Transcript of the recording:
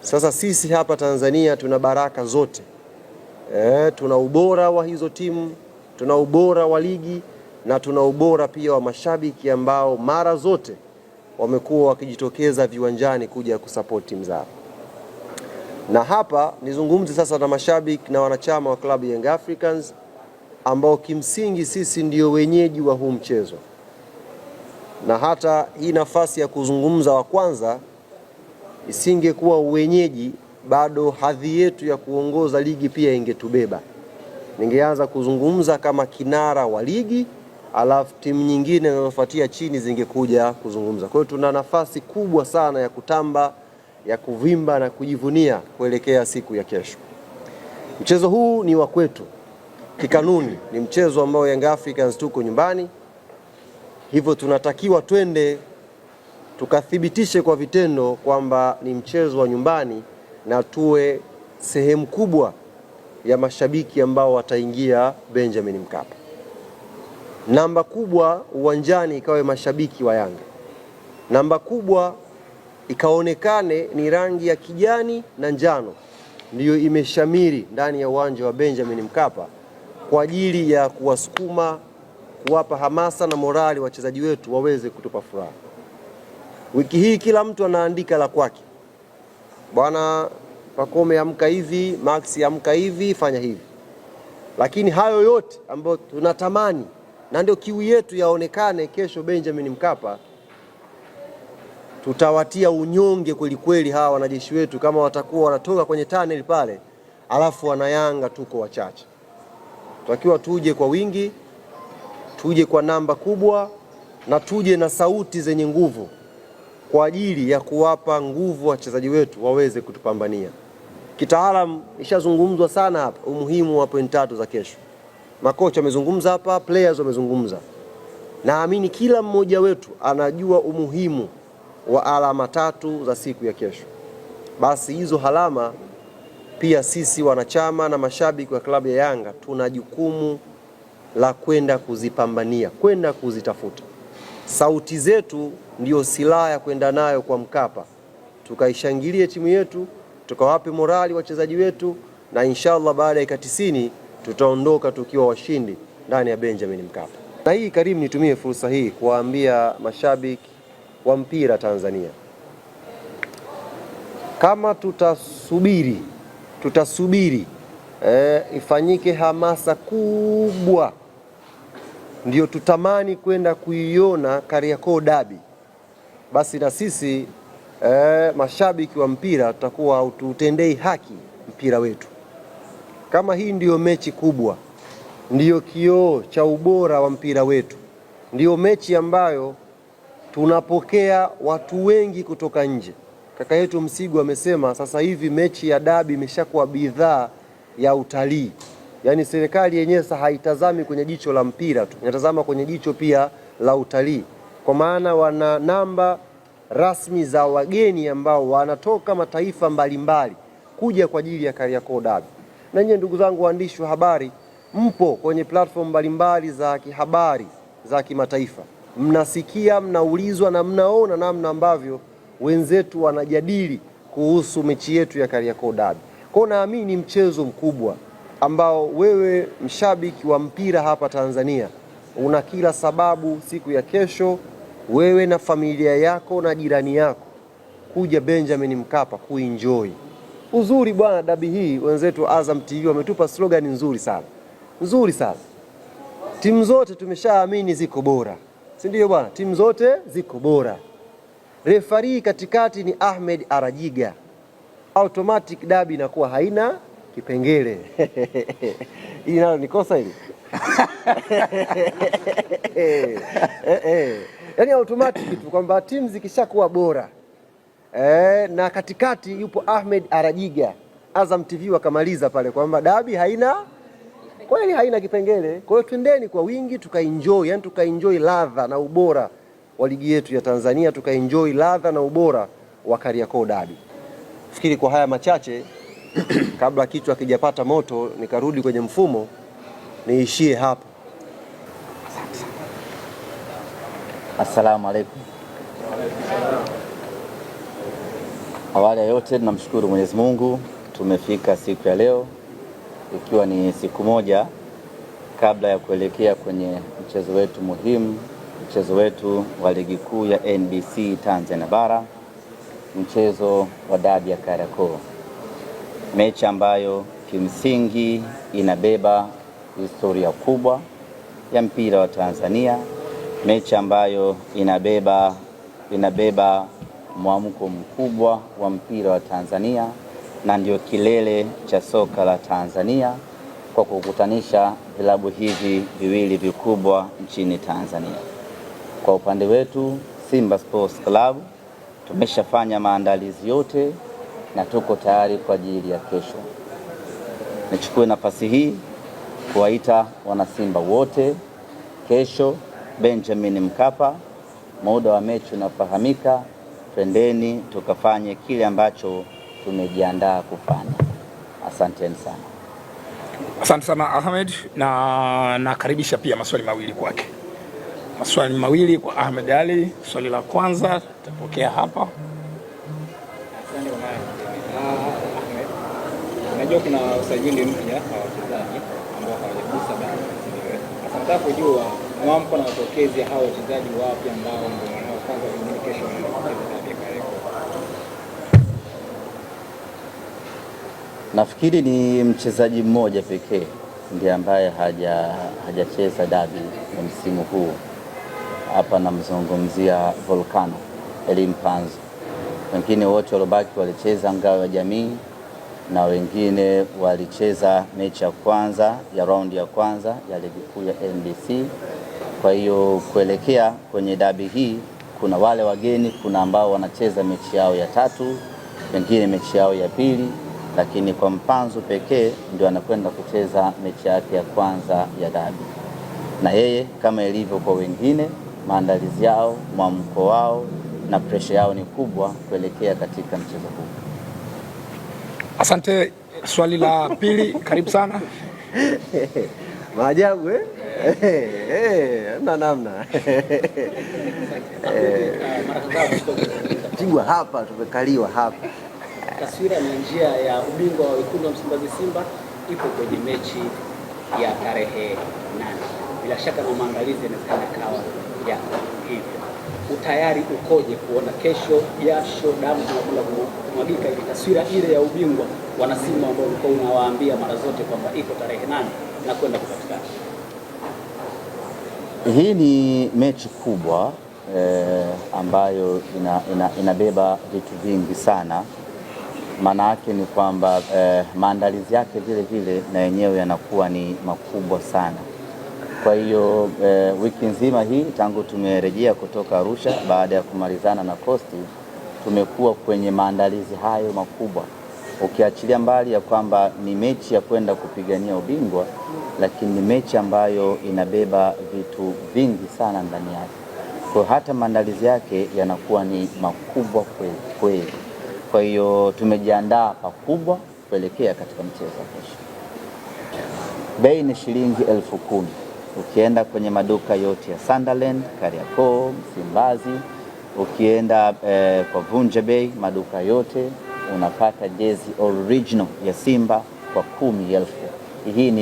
Sasa sisi hapa Tanzania tuna baraka zote. Tuna ubora wa hizo timu, tuna ubora wa ligi na tuna ubora pia wa mashabiki ambao mara zote wamekuwa wakijitokeza viwanjani kuja kusupport timu zao. Na hapa nizungumze sasa na mashabiki na wanachama wa klabu Young Africans ambao kimsingi sisi ndio wenyeji wa huu mchezo. Na hata hii nafasi ya kuzungumza wa kwanza isingekuwa wenyeji, bado hadhi yetu ya kuongoza ligi pia ingetubeba. Ningeanza kuzungumza kama kinara wa ligi, alafu timu nyingine zinazofuatia chini zingekuja kuzungumza. Kwa hiyo tuna nafasi kubwa sana ya kutamba, ya kuvimba na kujivunia kuelekea siku ya kesho. Mchezo huu ni wa kwetu. Kikanuni ni mchezo ambao Young Africans tuko nyumbani. Hivyo tunatakiwa twende tukathibitishe kwa vitendo kwamba ni mchezo wa nyumbani na tuwe sehemu kubwa ya mashabiki ambao wataingia Benjamin Mkapa. Namba kubwa uwanjani ikawe mashabiki wa Yanga. Namba kubwa ikaonekane ni rangi ya kijani na njano ndiyo imeshamiri ndani ya uwanja wa Benjamin Mkapa kwa ajili ya kuwasukuma, kuwapa hamasa na morali wachezaji wetu waweze kutupa furaha. Wiki hii kila mtu anaandika la kwake. Bwana Pacome amka hivi, Max amka hivi, fanya hivi. Lakini hayo yote ambayo tunatamani na ndio kiu yetu yaonekane kesho Benjamin Mkapa, tutawatia unyonge kweli kweli hawa wanajeshi wetu kama watakuwa wanatoka kwenye tunnel pale alafu wanayanga tuko wachache. Tutakiwa tuje kwa wingi, tuje kwa namba kubwa na tuje na sauti zenye nguvu kwa ajili ya kuwapa nguvu wachezaji wetu waweze kutupambania. Kitaalam ishazungumzwa sana hapa umuhimu wa point 3 za kesho. Makocha wamezungumza hapa, players wamezungumza. Naamini kila mmoja wetu anajua umuhimu wa alama 3 za siku ya kesho. Basi hizo alama pia sisi wanachama na mashabiki wa klabu ya Yanga tuna jukumu la kwenda kuzipambania, kwenda kuzitafuta. Sauti zetu ndio silaha ya kwenda nayo kwa Mkapa. Tukaishangilie timu yetu, tukawape morali wachezaji wetu na inshallah baada ya 90 tutaondoka tukiwa washindi ndani ya Benjamin Mkapa. Na hii Karim, nitumie fursa hii kuwaambia mashabiki wa mpira Tanzania. Kama tutasubiri ifanyike hamasa kubwa ndio tutamani kwenda kuiona Kariakoo Derby, basi na sisi mashabiki wa mpira tutakuwa haututendei haki mpira wetu. Kama hii ndiyo mechi kubwa, ndiyo kioo cha ubora wa mpira wetu, ndiyo mechi ambayo tunapokea watu wengi kutoka nje. Kaka yetu Msigu amesema sasa hivi mechi ya derby imeshakuwa bidhaa ya utalii. Yaani serikali yenyewe sasa haitazami kwenye jicho la mpira tu, inatazama kwenye jicho pia la utalii. Kwa maana wana namba rasmi za wageni ambao wanatoka mataifa mbalimbali kuja kwa ajili ya Kariakoo Derby. Na nyinyi ndugu zangu waandishi wa habari, mpo kwenye platform mbalimbali za kihabari za kimataifa. Mnasikia, mnaulizwa na mnaona namna ambavyo wenzetu wanajadili kuhusu mechi yetu ya Kariakoo Derby. Kwa naamini ni mchezo mkubwa ambao wewe mshabiki wa mpira hapa Tanzania una kila sababu siku ya kesho wewe na familia yako na jirani yako kuja Benjamin Mkapa kuenjoy. Uzuri bwana, dabi hii wenzetu Azam TV wametupa slogan nzuri sana. Nzuri sana. Timu zote tumeshaamini ziko bora. Si ndio bwana? Timu zote ziko bora. Refari katikati ni Ahmed Arajiga. Automatic dabi inakuwa haina kipengele. Hii nalo ni kosa hili. Yaani automatic tu kwamba timu zikishakuwa bora. Na katikati yupo Ahmed Arajiga. Azam TV wakamaliza pale kwamba dabi haina kweli, haina kipengele. Kwa hiyo twendeni kwa wingi tukaenjoy, yani tukaenjoy ladha na ubora wa ligi yetu ya Tanzania, tukaenjoy ladha na ubora wa Kariakoo Derby. Fikiri kwa haya machache kabla kichwa kijapata moto nikarudi kwenye mfumo, niishie hapo. Assalamu alaikum. Awali ya yote tunamshukuru Mwenyezi Mungu, tumefika siku ya leo ikiwa ni siku moja kabla ya kuelekea kwenye mchezo wetu muhimu, mchezo wetu wa ligi kuu ya NBC Tanzania Bara, mchezo wa dabi ya Kariakoo, mechi ambayo kimsingi inabeba historia kubwa ya mpira wa Tanzania, mechi ambayo inabeba mwamko mkubwa wa mpira wa Tanzania na ndio kilele cha soka la Tanzania kwa kukutanisha vilabu hivi viwili vikubwa nchini Tanzania. Kwa upande wetu Simba Sports Club tumeshafanya maandalizi yote na tuko tayari kwa ajili ya kesho. Nichukue nafasi hii kuwaita wanasimba wote kesho Benjamin Mkapa, muda wa mechi unafahamika, twendeni tukafanye kile ambacho tumejiandaa kufanya. Asanteni sana. Asante sana Ahmed, na nakaribisha pia maswali mawili kwake. Maswali mawili kwa Ahmed Ali. Swali la kwanza tutapokea hapa. Asante Ahmed. Najua kuna usajili mpya wa wachezaji ambao hawajagusa bado. Sasa nataka kujua mwamko na mapokezi ya hao wachezaji wapya ambao ndio wanaoanza wengine kesho wanacheza dabi ya Kariakoo. Nafikiri ni mchezaji mmoja pekee ndiye ambaye hajacheza dabi ya msimu huu. Hapa namzungumzia Volcano Elimpanzo. Wengine wote walobaki walicheza ngao ya jamii na wengine walicheza mechi ya kwanza ya raundi ya kwanza ya ligi kuu ya NBC. Kwa hiyo kuelekea kwenye dabi hii kuna wale wageni, kuna ambao wanacheza mechi yao ya tatu, wengine mechi yao ya pili, lakini kwa Mpanzu pekee ndio anakwenda kucheza mechi yake ya kwanza ya dabi. Na yeye kama ilivyo kwa wengine, maandalizi yao, mwamko wao na presha yao ni kubwa kuelekea katika mchezo huu. Asante. Swali la pili, karibu sana. Maajabu namna pigwa hapa, tumekaliwa hapa. Taswira na njia ya ubingwa wa wekundu wa Msimbazi Simba ipo kwenye mechi ya tarehe 8. Bila shaka na maandalizi yanawezekana kawa ya hivyo. Utayari ukoje kuona kesho jasho damu na kumwagika ile taswira ile ya ubingwa wana Simba ambao ulikuwa unawaambia mara zote kwamba iko tarehe 8 na kwenda kupatikana? Hii ni mechi kubwa ambayo inabeba vitu vingi sana. Maana yake ni kwamba maandalizi yake vile vile na yenyewe yanakuwa ni makubwa sana. Kwa hiyo wiki nzima hii tangu tumerejea kutoka Arusha baada ya kumalizana na Costi, tumekuwa kwenye maandalizi hayo makubwa. Ukiachilia mbali ya kwamba ni mechi ya kwenda kupigania ubingwa, lakini ni mechi ambayo inabeba vitu vingi sana ndani yake. Kwa hata maandalizi yake yanakuwa ni makubwa kweli. Kwa hiyo tumejiandaa pakubwa kuelekea katika mchezo wa kesho. Bei ni shilingi 10,000. Ukienda kwenye maduka yote ya Sunderland, Kariakoo, Msimbazi, ukienda kwa Vunja Bay, maduka yote unapata jezi original ya Simba kwa 10,000. Hii ni